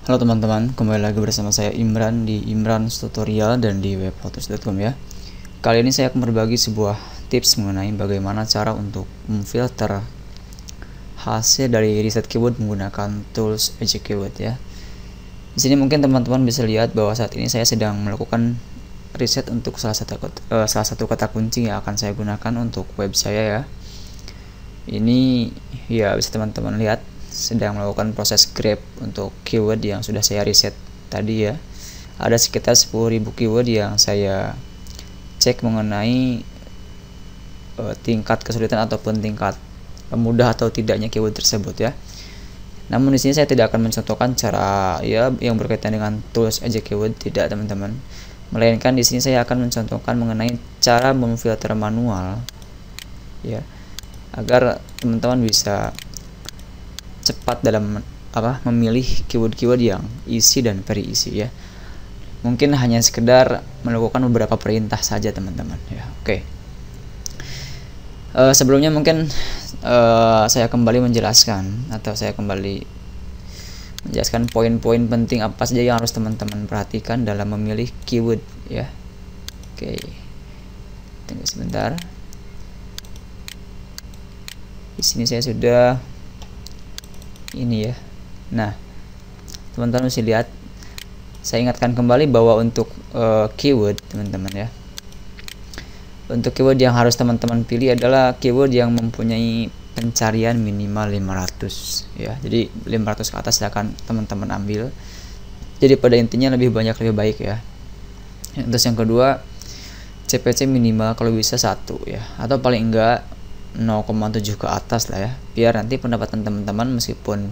Halo teman-teman, kembali lagi bersama saya Imran di Imran's Tutorial dan di webautos.com ya. Kali ini saya akan berbagi sebuah tips mengenai bagaimana cara untuk memfilter hasil dari riset keyword menggunakan tools Eject Keyword ya. Di sini mungkin teman-teman bisa lihat bahwa saat ini saya sedang melakukan riset untuk salah satu kata kunci yang akan saya gunakan untuk web saya ya. Ini ya bisa teman-teman lihat sedang melakukan proses grab untuk keyword yang sudah saya riset tadi ya. Ada sekitar 10.000 keyword yang saya cek mengenai tingkat kesulitan ataupun tingkat mudah atau tidaknya keyword tersebut ya. Namun di sini saya tidak akan mencontohkan cara ya yang berkaitan dengan tools Eject Keyword, tidak teman-teman. Melainkan di sini saya akan mencontohkan mengenai cara memfilter manual ya, agar teman-teman bisa cepat dalam memilih keyword-keyword yang isi dan very isi ya. Mungkin hanya sekedar melakukan beberapa perintah saja teman-teman ya. Oke. Sebelumnya mungkin saya kembali menjelaskan poin-poin penting apa saja yang harus teman-teman perhatikan dalam memilih keyword ya. Oke. Tunggu sebentar. Di sini saya sudah ini ya. Nah, teman-teman bisa lihat, saya ingatkan kembali bahwa untuk keyword teman-teman ya, untuk keyword yang harus teman-teman pilih adalah keyword yang mempunyai pencarian minimal 500 ya. Jadi 500 ke atas akan teman-teman ambil. Jadi pada intinya lebih banyak lebih baik ya. Terus yang kedua, CPC minimal kalau bisa 1 ya, atau paling enggak 0,7 ke atas lah ya, biar nanti pendapatan teman-teman meskipun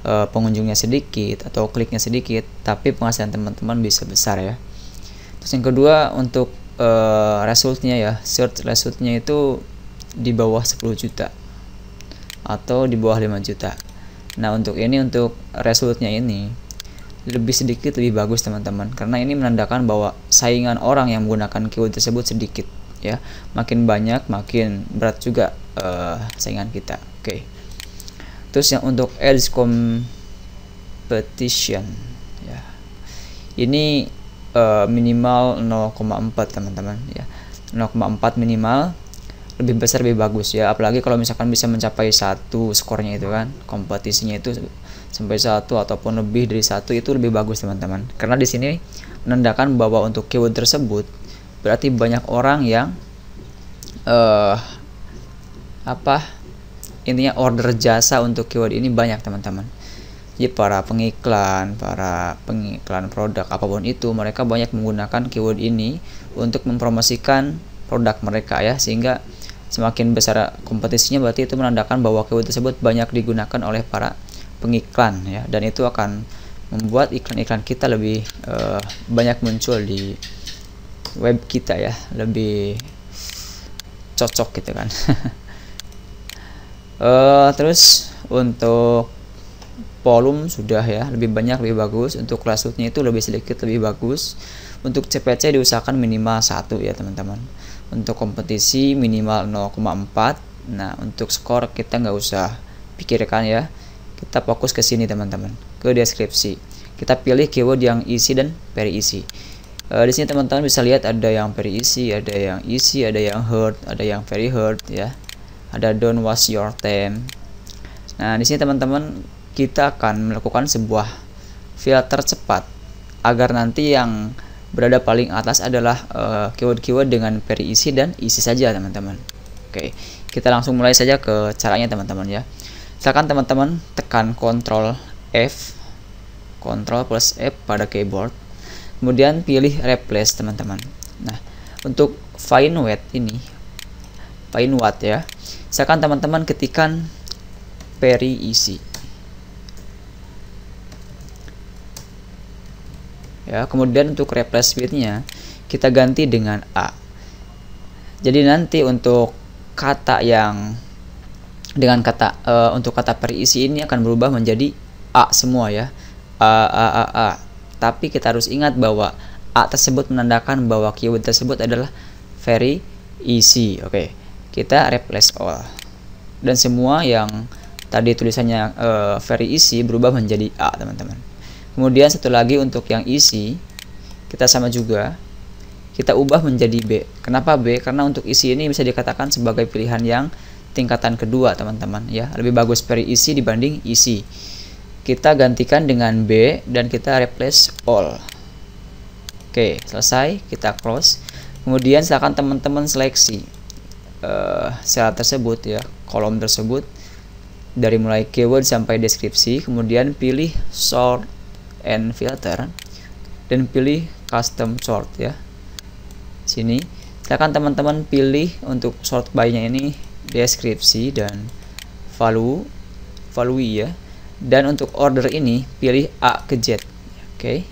pengunjungnya sedikit atau kliknya sedikit, tapi penghasilan teman-teman bisa besar ya. Terus yang kedua, untuk resultnya ya, search resultnya itu di bawah 10 juta atau di bawah 5 juta. Nah untuk resultnya ini lebih sedikit lebih bagus teman-teman, karena ini menandakan bahwa saingan orang yang menggunakan keyword tersebut sedikit ya. Makin banyak makin berat juga saingan kita. Oke. Terus yang untuk ads competition ya, ini minimal 0,4 teman-teman ya. 0,4 minimal, lebih besar lebih bagus ya, apalagi kalau misalkan bisa mencapai 1 skornya itu kan, kompetisinya itu sampai 1 ataupun lebih dari 1, itu lebih bagus teman-teman, karena di sini menandakan bahwa untuk keyword tersebut berarti banyak orang yang intinya order jasa untuk keyword ini banyak teman-teman. Jadi para pengiklan produk apapun itu, mereka banyak menggunakan keyword ini untuk mempromosikan produk mereka ya, sehingga semakin besar kompetisinya berarti itu menandakan bahwa keyword tersebut banyak digunakan oleh para pengiklan ya, dan itu akan membuat iklan-iklan kita lebih banyak muncul di web kita ya, lebih cocok gitu kan. Terus untuk volume sudah ya, lebih banyak lebih bagus. Untuk resultnya itu lebih sedikit lebih bagus. Untuk CPC diusahakan minimal 1 ya teman-teman. Untuk kompetisi minimal 0,4. Nah untuk skor kita nggak usah pikirkan ya, kita fokus ke sini teman-teman, ke deskripsi. Kita pilih keyword yang isi dan very isi. Di sini teman-teman bisa lihat ada yang very easy, ada yang easy, ada yang hard, ada yang very hard ya. Ada don't waste your time. Nah, di sini teman-teman kita akan melakukan sebuah filter cepat agar nanti yang berada paling atas adalah keyword-keyword dengan very easy dan easy saja teman-teman. Oke, kita langsung mulai saja ke caranya teman-teman ya. Silakan teman-teman tekan Ctrl plus F pada keyboard. Kemudian pilih replace teman-teman. Nah, untuk find what ya, silakan teman-teman ketikkan very easy ya. Kemudian untuk replace with-nya kita ganti dengan A. Jadi nanti untuk kata yang dengan kata untuk kata very easy ini akan berubah menjadi A semua ya. A. Tapi kita harus ingat bahwa A tersebut menandakan bahwa keyword tersebut adalah very easy. Oke, kita replace all, dan semua yang tadi tulisannya very easy berubah menjadi A teman-teman. Kemudian satu lagi untuk yang isi, kita sama juga, kita ubah menjadi B. Kenapa B? Karena untuk isi ini bisa dikatakan sebagai pilihan yang tingkatan kedua teman-teman ya, lebih bagus very isi dibanding isi. Kita gantikan dengan B dan kita replace all. Oke, selesai, kita close. Kemudian silakan teman-teman seleksi sel tersebut ya, kolom tersebut dari mulai keyword sampai deskripsi, kemudian pilih sort and filter dan pilih custom sort ya. Sini silakan teman-teman pilih untuk sort by-nya ini deskripsi dan value ya. Dan untuk order ini pilih A ke Z. Oke.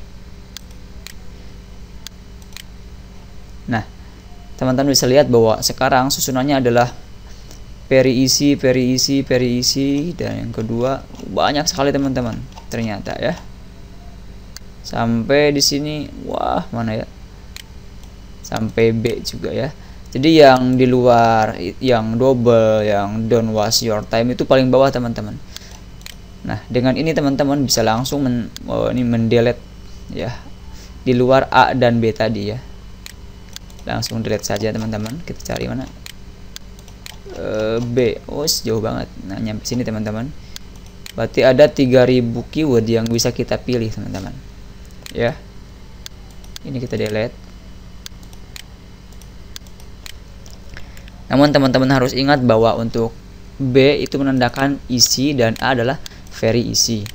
Nah, teman-teman bisa lihat bahwa sekarang susunannya adalah very easy, dan yang kedua banyak sekali teman-teman. Ternyata ya. Sampai di sini, wah, mana ya? Sampai B juga ya. Jadi yang di luar, yang double, yang don't waste your time itu paling bawah teman-teman. Nah, dengan ini teman-teman bisa langsung mendelete ya di luar A dan B tadi ya. Langsung delete saja teman-teman. Kita cari mana? B. Oh, jauh banget. Nah, nyampe sini teman-teman. Berarti ada 3000 keyword yang bisa kita pilih teman-teman. Ya. Ini kita delete. Namun teman-teman harus ingat bahwa untuk B itu menandakan isi dan A adalah very easy.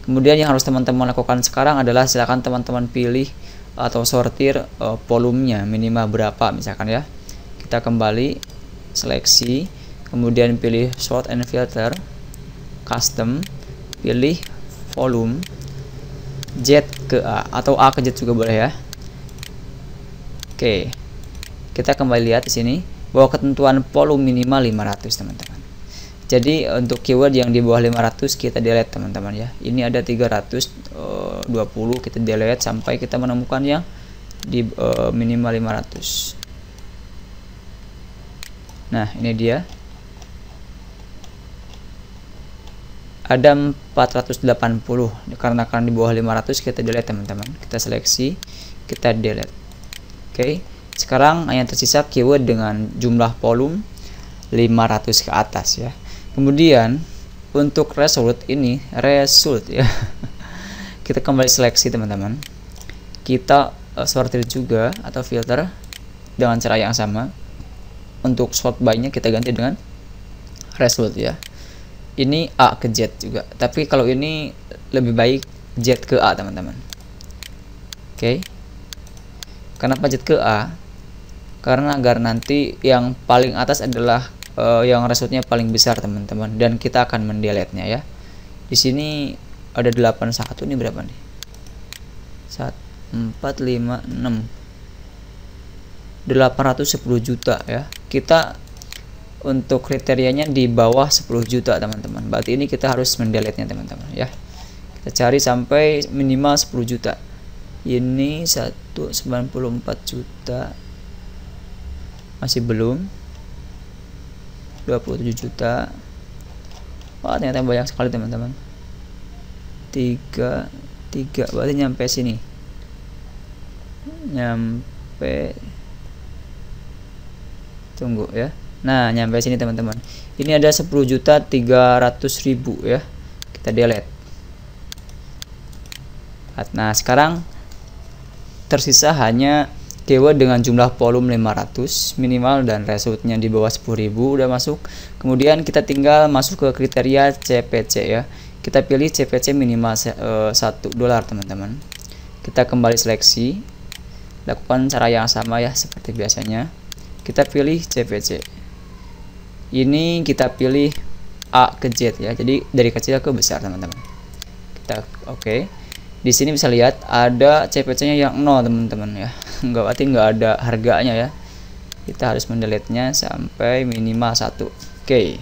Kemudian yang harus teman-teman lakukan sekarang adalah silakan teman-teman pilih atau sortir volumenya minimal berapa misalkan ya. Kita kembali seleksi, kemudian pilih sort and filter, custom, pilih volume Z ke A atau A ke Z juga boleh ya. Oke. Kita kembali lihat di sini bahwa ketentuan volume minimal 500 teman-teman. Jadi untuk keyword yang di bawah 500 kita delete teman-teman ya. Ini ada 320, kita delete sampai kita menemukan yang di minimal 500. Nah, ini dia. Ada 480. Karena di bawah 500 kita delete teman-teman. Kita seleksi, kita delete. Oke. Sekarang hanya tersisa keyword dengan jumlah volume 500 ke atas ya. Kemudian untuk result ini, ya. Kita kembali seleksi teman-teman. Kita sortir juga atau filter dengan cara yang sama. Untuk sort by-nya kita ganti dengan result ya. Ini A ke Z juga. Tapi kalau ini lebih baik Z ke A teman-teman. Oke. Kenapa Z ke A? Karena agar nanti yang paling atas adalah yang resultnya paling besar teman-teman, dan kita akan mendelete-nya ya. Di sini ada 81, ini berapa nih? 4, 5, 6 810 juta ya. Kita untuk kriterianya di bawah 10 juta teman-teman. Berarti ini kita harus mendelete-nya teman-teman ya. Kita cari sampai minimal 10 juta. Ini 194 juta. Masih belum. 27 juta. Wah, ternyata banyak sekali teman-teman. 3 berarti nyampe sini. Nyampe, tunggu ya. Nah, nyampe sini teman-teman. Ini ada 10.300.000 ya. Kita delete. Nah, sekarang tersisa hanya keyword dengan jumlah volume 500 minimal dan resultnya di bawah 10.000 udah masuk. Kemudian kita tinggal masuk ke kriteria CPC ya. Kita pilih CPC minimal $1 teman-teman. Kita kembali seleksi, lakukan cara yang sama ya seperti biasanya. Kita pilih CPC. Ini kita pilih A ke Z ya. Jadi dari kecil ke besar teman-teman. Kita oke. Di sini bisa lihat ada CPC-nya yang 0 teman-teman ya. Enggak, berarti nggak ada harganya ya. Kita harus mendelete-nya sampai minimal 1. Oke.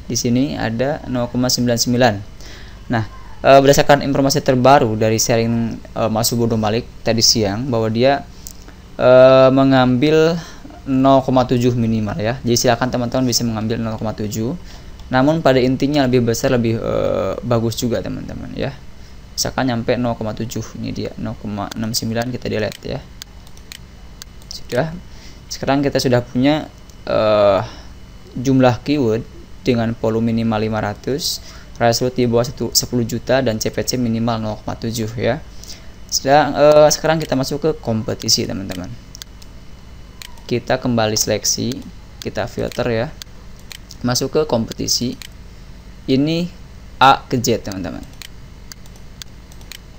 Di sini ada 0,99. Nah, berdasarkan informasi terbaru dari sharing Mas Subodo Malik tadi siang bahwa dia mengambil 0,7 minimal ya. Jadi silakan teman-teman bisa mengambil 0,7. Namun pada intinya lebih besar lebih bagus juga teman-teman ya. misalkan nyampe 0,7, ini dia 0,69, kita delete ya. Sudah. Sekarang kita sudah punya jumlah keyword dengan volume minimal 500, result di bawah 10 juta, dan CPC minimal 0,7 ya. Sekarang kita masuk ke kompetisi teman-teman. Kita kembali seleksi, kita filter ya, masuk ke kompetisi. Ini A ke Z teman-teman.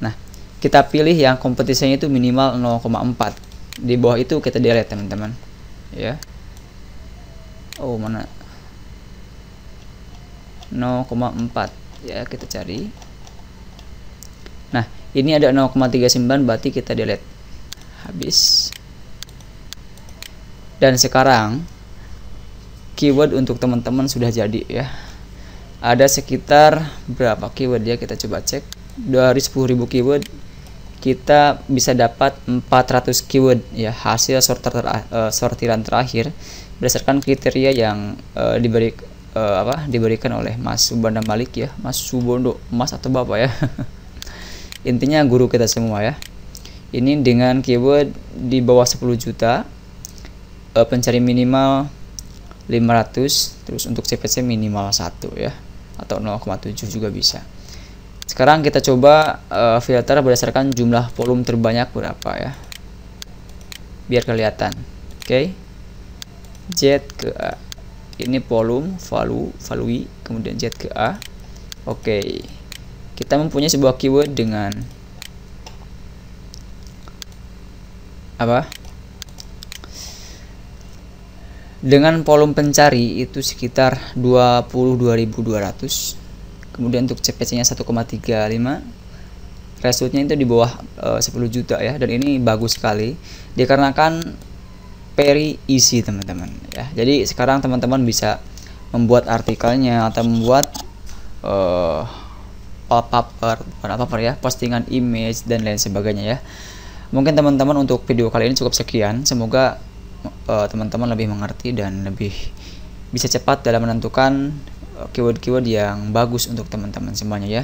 Nah, kita pilih yang kompetisinya itu minimal 0,4. Di bawah itu kita delete teman-teman ya. Oh, mana 0,4 ya, kita cari. Nah, ini ada 0,39, berarti kita delete. Habis. Dan sekarang keyword untuk teman-teman sudah jadi ya. Ada sekitar berapa keyword ya, kita coba cek. Dari 10.000 keyword kita bisa dapat 400 keyword ya, hasil sortiran terakhir berdasarkan kriteria yang diberikan oleh Mas Subanda Malik ya, Mas Subondo, Mas atau Bapak ya. Intinya guru kita semua ya. Ini dengan keyword di bawah 10 juta, pencari minimal 500, terus untuk CPC minimal 1 ya, atau 0,7 juga bisa. Sekarang kita coba filter berdasarkan jumlah volume terbanyak berapa ya, biar kelihatan. Oke. Z ke A. Ini volume, value, kemudian Z ke A. Oke. Kita mempunyai sebuah keyword dengan apa? Dengan volume pencari itu sekitar 22.200. Kemudian untuk CPC-nya 1,35, resultnya itu di bawah 10 juta ya, dan ini bagus sekali dikarenakan very easy teman-teman ya. Jadi sekarang teman-teman bisa membuat artikelnya atau membuat paper ya, postingan image dan lain sebagainya ya. Mungkin teman-teman untuk video kali ini cukup sekian. Semoga teman-teman lebih mengerti dan lebih bisa cepat dalam menentukan keyword-keyword yang bagus untuk teman-teman semuanya ya.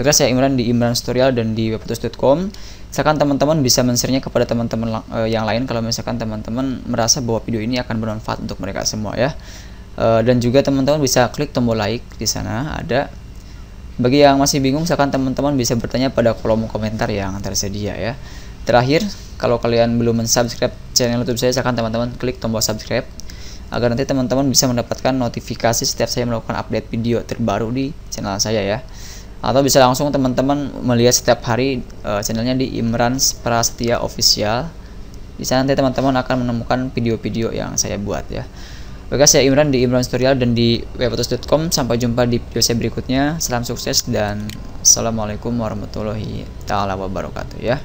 Oke, saya Imran di Imran Tutorial dan di webphotos.com. Misalkan teman-teman bisa men-share-nya kepada teman-teman yang lain kalau misalkan teman-teman merasa bahwa video ini akan bermanfaat untuk mereka semua ya. Dan juga teman-teman bisa klik tombol like di sana ada. Bagi yang masih bingung, misalkan teman-teman bisa bertanya pada kolom komentar yang tersedia ya. Terakhir, kalau kalian belum mensubscribe channel YouTube saya, silakan teman-teman klik tombol subscribe agar nanti teman-teman bisa mendapatkan notifikasi setiap saya melakukan update video terbaru di channel saya ya. Atau bisa langsung teman-teman melihat setiap hari channelnya di Imran Prasetya Official. Di sana nanti teman-teman akan menemukan video-video yang saya buat ya. Oke, saya Imran di Imran Tutorial dan di webphotos.com. Sampai jumpa di video saya berikutnya. Salam sukses dan assalamualaikum warahmatullahi taala wabarakatuh ya.